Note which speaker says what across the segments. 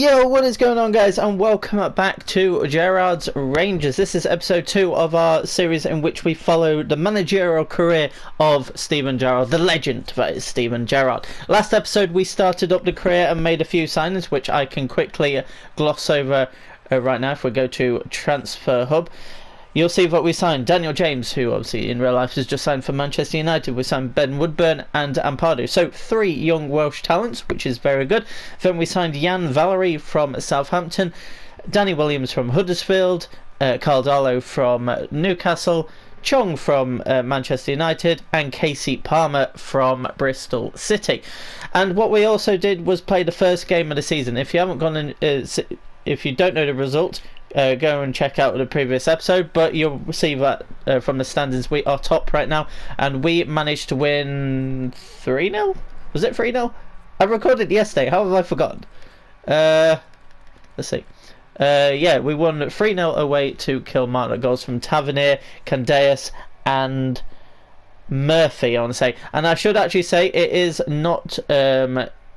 Speaker 1: Yo, what is going on, guys, and welcome back to Gerrard's Rangers. This is episode 2 of our series in which we follow the managerial career of Steven Gerrard, the legend that is Steven Gerrard. Last episode we started up the career and made a few signings which I can quickly gloss over right now. If we go to Transfer Hub, you'll see what we signed. Daniel James, who obviously in real life has just signed for Manchester United. We signed Ben Woodburn and Ampadu. So 3 young Welsh talents, which is very good. Then we signed Jan Valery from Southampton, Danny Williams from Huddersfield, Carl Darlow from Newcastle, Chong from Manchester United, and Casey Palmer from Bristol City. And what we also did was play the first game of the season. If you haven't gone in, if you don't know the result, go and check out the previous episode, but you'll see that from the standings we are top right now, and we managed to win 3-0. Was it 3-0? I recorded it yesterday. How have I forgotten? Let's see. Yeah, we won 3-0 away to Kilmarnock. Goals from Tavernier, Candeas and Murphy, I want to say. And I should actually say it is not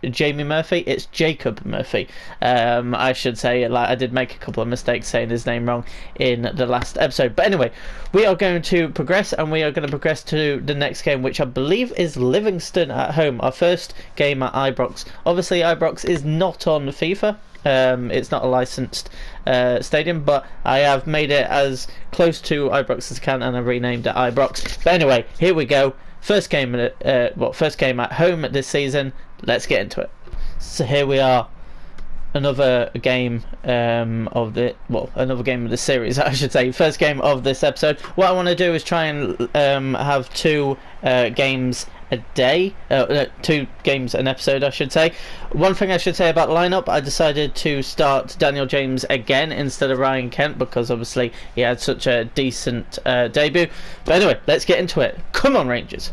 Speaker 1: Jamie Murphy, it's Jacob Murphy. I should say, like, I did make a couple of mistakes saying his name wrong in the last episode. But anyway, we are going to progress, and we are going to progress to the next game, which I believe is Livingston at home, our first game at Ibrox. Obviously Ibrox is not on FIFA. It's not a licensed stadium, but I have made it as close to Ibrox as I can, and I've renamed it Ibrox. But anyway, here we go. First game at home this season. Let's get into it. So here we are, another game another game of the series, I should say. First game of this episode. What I want to do is try and have 2 games a day, 2 games an episode, I should say. One thing I should say about the lineup: I decided to start Daniel James again instead of Ryan Kent because obviously he had such a decent debut. But anyway, let's get into it. Come on, Rangers.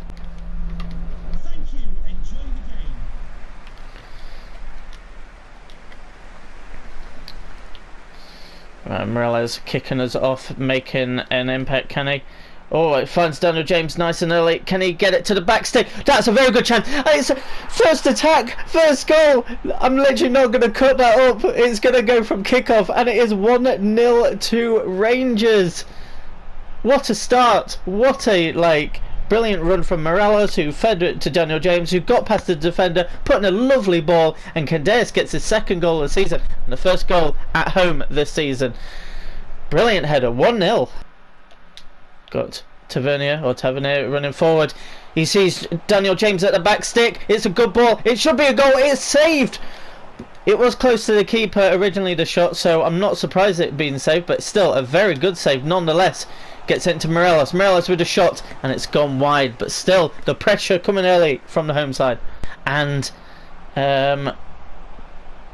Speaker 1: Morella's kicking us off, making an impact. Can he? Oh, it finds Daniel James nice and early. Can he get it to the back stick? That's a very good chance. It's first attack, first goal. I'm literally not going to cut that up. It's going to go from kickoff, and it is 1-0 to Rangers. What a start. What a, brilliant run from Morelos, who fed it to Daniel James, who got past the defender, put in a lovely ball, and Candeas gets his second goal of the season, and the first goal at home this season. Brilliant header, 1-0. Got Tavernier running forward. He sees Daniel James at the back stick. It's a good ball. It should be a goal. It's saved. It was close to the keeper originally, the shot, so I'm not surprised it being saved, but still a very good save nonetheless. Gets it into Morelos. Morelos with a shot, and it's gone wide, but still the pressure coming early from the home side. And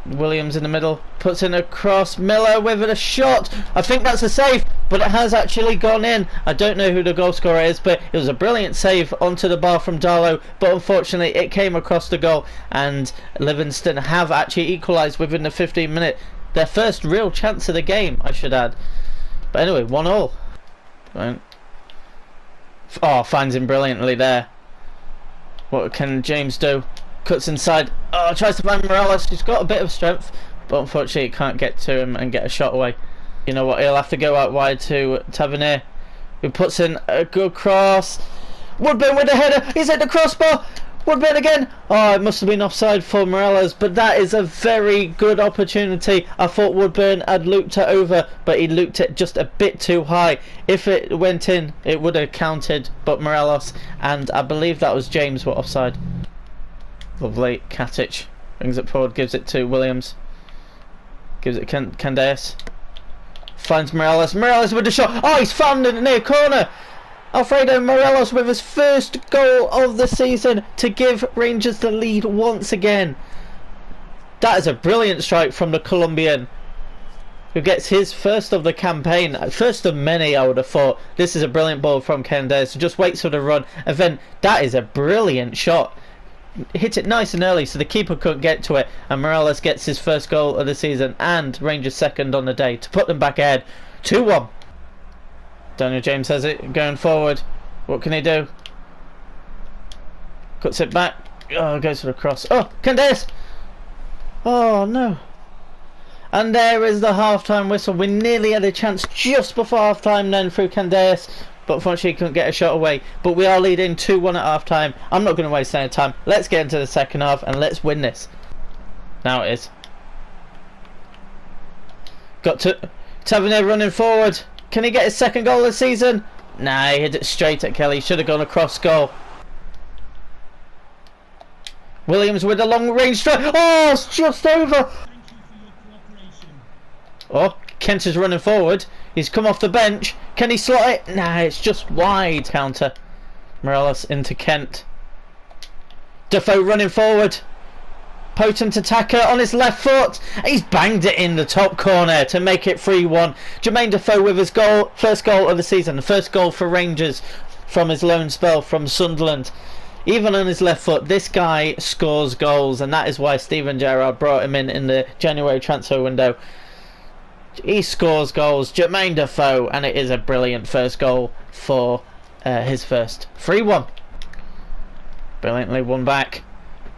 Speaker 1: Williams in the middle puts in a cross. Miller with a shot. I think that's a save, but it has actually gone in. I don't know who the goal scorer is, but it was a brilliant save onto the bar from Darlow, but unfortunately it came across the goal, and Livingston have actually equalised within the 15-minute. Their first real chance of the game, I should add. But anyway, 1-1. Right. Oh, finds him brilliantly there. What can James do? Cuts inside. Oh, tries to find Morelos. He's got a bit of strength, but unfortunately he can't get to him and get a shot away. You know what? He'll have to go out wide to Tavernier, who puts in a good cross. Woodburn with a header. He's at the crossbar. Woodburn again. Oh, it must have been offside for Morelos, but that is a very good opportunity. I thought Woodburn had looped it over, but he looped it just a bit too high. If it went in, it would have counted, but Morelos, and I believe that was James, were offside. Lovely. Katic brings it forward, gives it to Williams. Gives it Candeas. Finds Morelos. Morelos with the shot. Oh, he's found in the near corner. Alfredo Morelos with his first goal of the season to give Rangers the lead once again. That is a brilliant strike from the Colombian, who gets his first of the campaign. First of many, I would have thought. This is a brilliant ball from Candeas, who just waits for the run. And then that is a brilliant shot. Hit it nice and early so the keeper couldn't get to it. And Morelos gets his first goal of the season and Rangers second on the day to put them back ahead. 2-1. Daniel James has it going forward. What can he do? Cuts it back. Oh, goes for the cross. Oh, Candeas! Oh, no. And there is the half-time whistle. We nearly had a chance just before half-time then through Candace, but unfortunately he couldn't get a shot away. But we are leading 2-1 at half-time. I'm not going to waste any time. Let's get into the second half and let's win this. Now it is. Got to Tavernier running forward. Can he get his second goal of the season? Nah, he hit it straight at Kelly. Should have gone across goal. Williams with a long range strike. Oh, it's just over. Oh, Kent is running forward. He's come off the bench. Can he slot it? Nah, it's just wide. Counter. Morales into Kent. Defoe running forward. Potent attacker on his left foot. He's banged it in the top corner to make it 3-1. Jermaine Defoe with his goal, first goal of the season, the first goal for Rangers from his loan spell from Sunderland. Even on his left foot, this guy scores goals, and that is why Steven Gerrard brought him in the January transfer window. He scores goals, Jermaine Defoe, and it is a brilliant first goal for his first. 3-1. Brilliantly won back.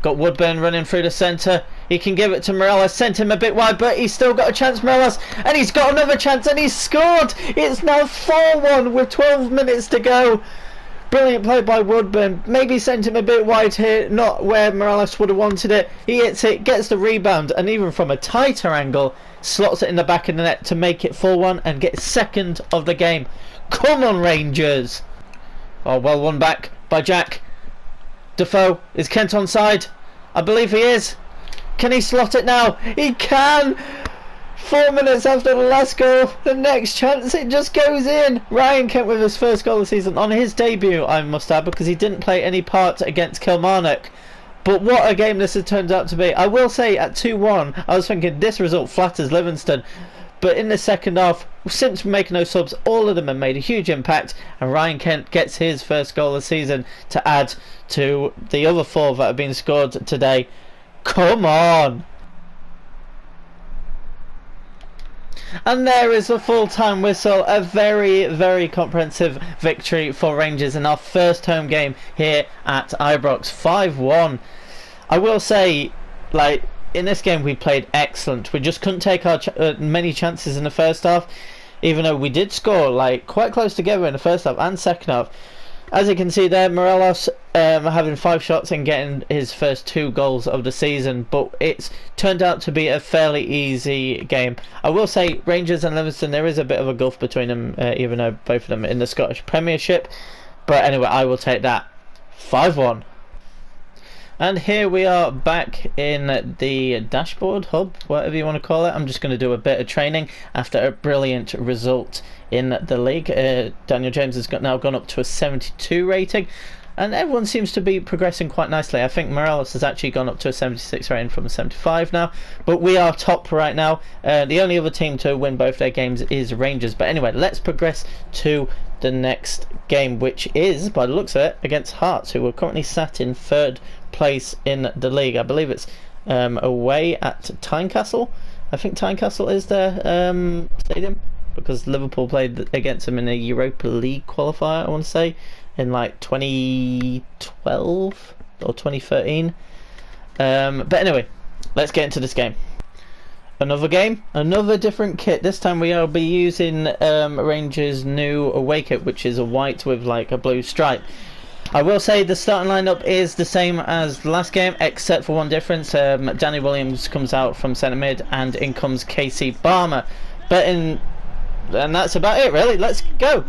Speaker 1: Got Woodburn running through the centre. He can give it to Morales. Sent him a bit wide, but he's still got a chance, Morales. And he's got another chance, and he's scored. It's now 4-1 with 12 minutes to go. Brilliant play by Woodburn. Maybe sent him a bit wide here, not where Morales would have wanted it. He hits it, gets the rebound, and even from a tighter angle, slots it in the back of the net to make it 4-1 and get second of the game. Come on, Rangers. Oh, well won back by Jack. Defoe, is Kent onside? I believe he is. Can he slot it now? He can! 4 minutes after the last goal, the next chance, it just goes in. Ryan Kent with his first goal of the season on his debut, I must add, because he didn't play any part against Kilmarnock. But what a game this has turned out to be. I will say at 2-1, I was thinking this result flatters Livingston. But in the second half, since making no subs, all of them have made a huge impact, and Ryan Kent gets his first goal of the season to add to the other 4 that have been scored today. Come on! And there is the full-time whistle. A very, very comprehensive victory for Rangers in our first home game here at Ibrox. 5-1. I will say, like, in this game we played excellent. We just couldn't take our many chances in the first half, even though we did score like quite close together in the first half and second half. As you can see there, Morelos having 5 shots and getting his first 2 goals of the season, but it's turned out to be a fairly easy game. I will say Rangers and Livingston, there is a bit of a gulf between them, even though both of them are in the Scottish Premiership. But anyway, I will take that. 5-1. And here we are back in the dashboard hub, whatever you want to call it. I'm just going to do a bit of training after a brilliant result in the league. Daniel James has now gone up to a 72 rating, and everyone seems to be progressing quite nicely. I think Morales has actually gone up to a 76 rating from a 75 now, but we are top right now. The only other team to win both their games is Rangers. But anyway, let's progress to the next game, which is, by the looks of it, against Hearts, who are currently sat in 3rd place in the league. I believe it's away at Tynecastle. I think Tynecastle is their stadium, because Liverpool played against them in a Europa League qualifier, I want to say, in like 2012 or 2013. But anyway, let's get into this game. Another game, another different kit. This time we will be using Rangers' new away kit, which is a white with like a blue stripe. I will say the starting lineup is the same as the last game, except for one difference. Danny Williams comes out from centre mid, and in comes Casey Barmer. And that's about it, really. Let's go.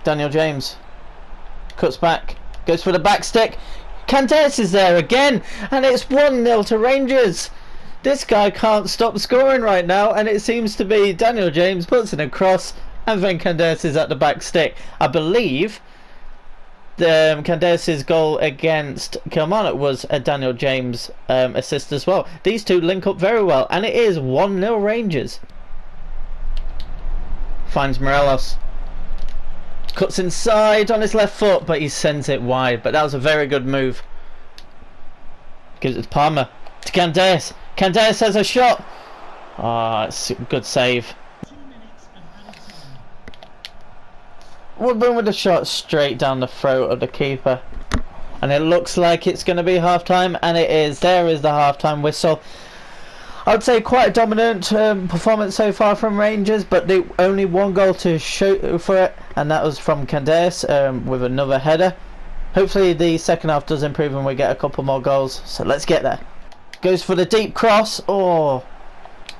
Speaker 1: Daniel James cuts back, goes for the back stick. Candace is there again, and it's 1-0 to Rangers. This guy can't stop scoring right now, and it seems to be Daniel James puts it across, and then Candace is at the back stick. I believe Candace's goal against Kilmarnock was a Daniel James assist as well. These two link up very well, and it is 1-0 Rangers. Finds Morelos, cuts inside on his left foot, but he sends it wide. But that was a very good move. Gives it to Palmer, to Candace. Candace has a shot. Ah, it's a good save. Woodburn with a shot straight down the throat of the keeper, and it looks like it's going to be half time, and it is. There is the half time whistle. I'd say quite a dominant performance so far from Rangers, but only one goal to show for it, and that was from Candace with another header. Hopefully the second half does improve and we get a couple more goals, so let's get there. Goes for the deep cross. Oh,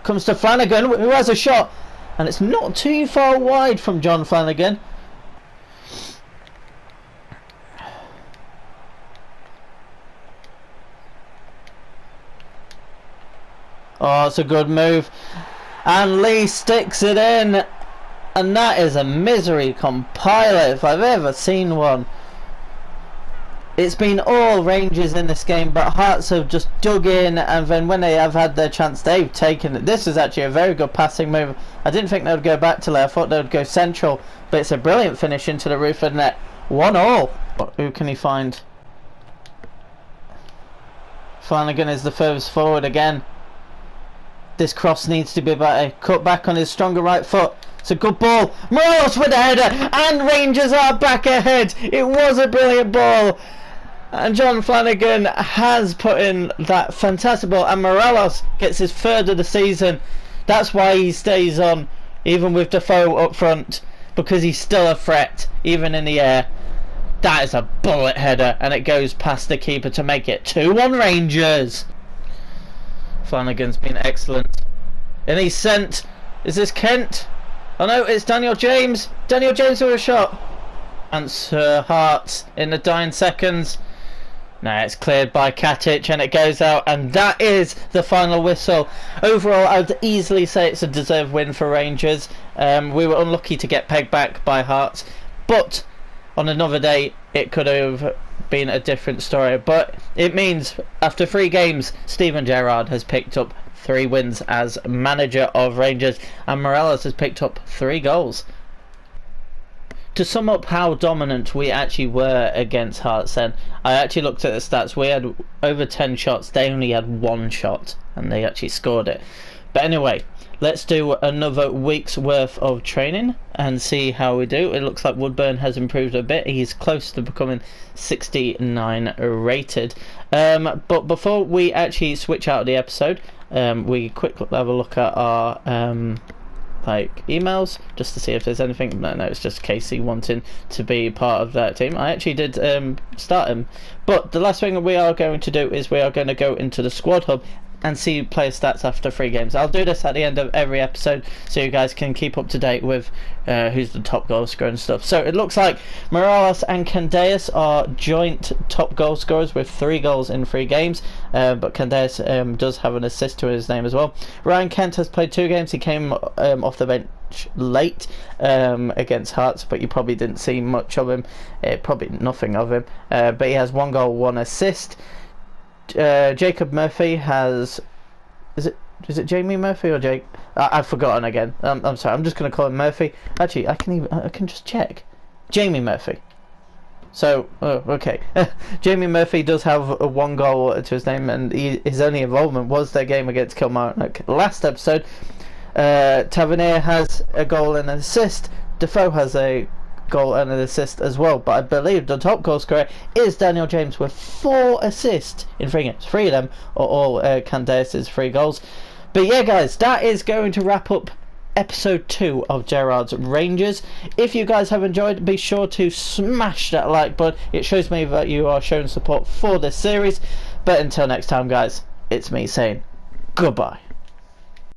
Speaker 1: comes to Flanagan, who has a shot, and it's not too far wide from John Flanagan. Oh, it's a good move, and Lee sticks it in, and that is a misery compiler if I've ever seen one. It's been all Rangers in this game, but Hearts have just dug in, and then when they have had their chance, they've taken it. This is actually a very good passing move. I didn't think they would go back to there. I thought they would go central, but it's a brilliant finish into the roof of the net. 1-1. Who can he find? Flanagan is the furthest forward again. This cross needs to be better. Cut back on his stronger right foot. It's a good ball. Morelos with a header, and Rangers are back ahead. It was a brilliant ball, and John Flanagan has put in that fantastic ball, and Morelos gets his third of the season. That's why he stays on, even with Defoe up front, because he's still a threat, even in the air. That is a bullet header, and it goes past the keeper to make it 2-1 Rangers. Flanagan's been excellent, and he's sent. Is this Kent? Oh no, it's Daniel James. Daniel James with a shot. Answer Hearts in the dying seconds. Now it's cleared by Katic, and it goes out, and that is the final whistle. Overall, I'd easily say it's a deserved win for Rangers. We were unlucky to get pegged back by Hearts, but on another day it could have been a different story. But it means after 3 games, Steven Gerrard has picked up 3 wins as manager of Rangers, and Morelos has picked up 3 goals. To sum up how dominant we actually were against Hearts then, I actually looked at the stats. We had over 10 shots, they only had 1 shot, and they actually scored it. But anyway, let's do another week's worth of training and see how we do. It looks like Woodburn has improved a bit. He's close to becoming 69 rated. But before we actually switch out of the episode, we quickly have a look at our emails just to see if there's anything. No, it's just Casey wanting to be part of that team. I actually did start him, but the last thing we are going to do is we are going to go into the squad hub and see player stats after 3 games. I'll do this at the end of every episode so you guys can keep up to date with who's the top goal scorer and stuff. So it looks like Morelos and Candace are joint top goal scorers with 3 goals in 3 games, but Candace does have an assist to his name as well. Ryan Kent has played 2 games. He came off the bench late against Hearts, but you probably didn't see much of him, probably nothing of him, but he has 1 goal, 1 assist. Jacob Murphy has, is it Jamie Murphy or Jake? I've forgotten again. I'm sorry, I'm just going to call him Murphy. Actually, I can just check. Jamie Murphy. So, okay. Jamie Murphy does have 1 goal to his name, and his only involvement was their game against Kilmarnock last episode. Tavernier has a goal and an assist. Defoe has a goal and an assist as well, but I believe the top goal scorer is Daniel James with 4 assists in 3 games. 3 of them are all Candace's 3 goals. But yeah guys, that is going to wrap up episode 2 of Gerrard's Rangers. If you guys have enjoyed, be sure to smash that like button. It shows me that you are showing support for this series. But until next time guys, it's me saying goodbye.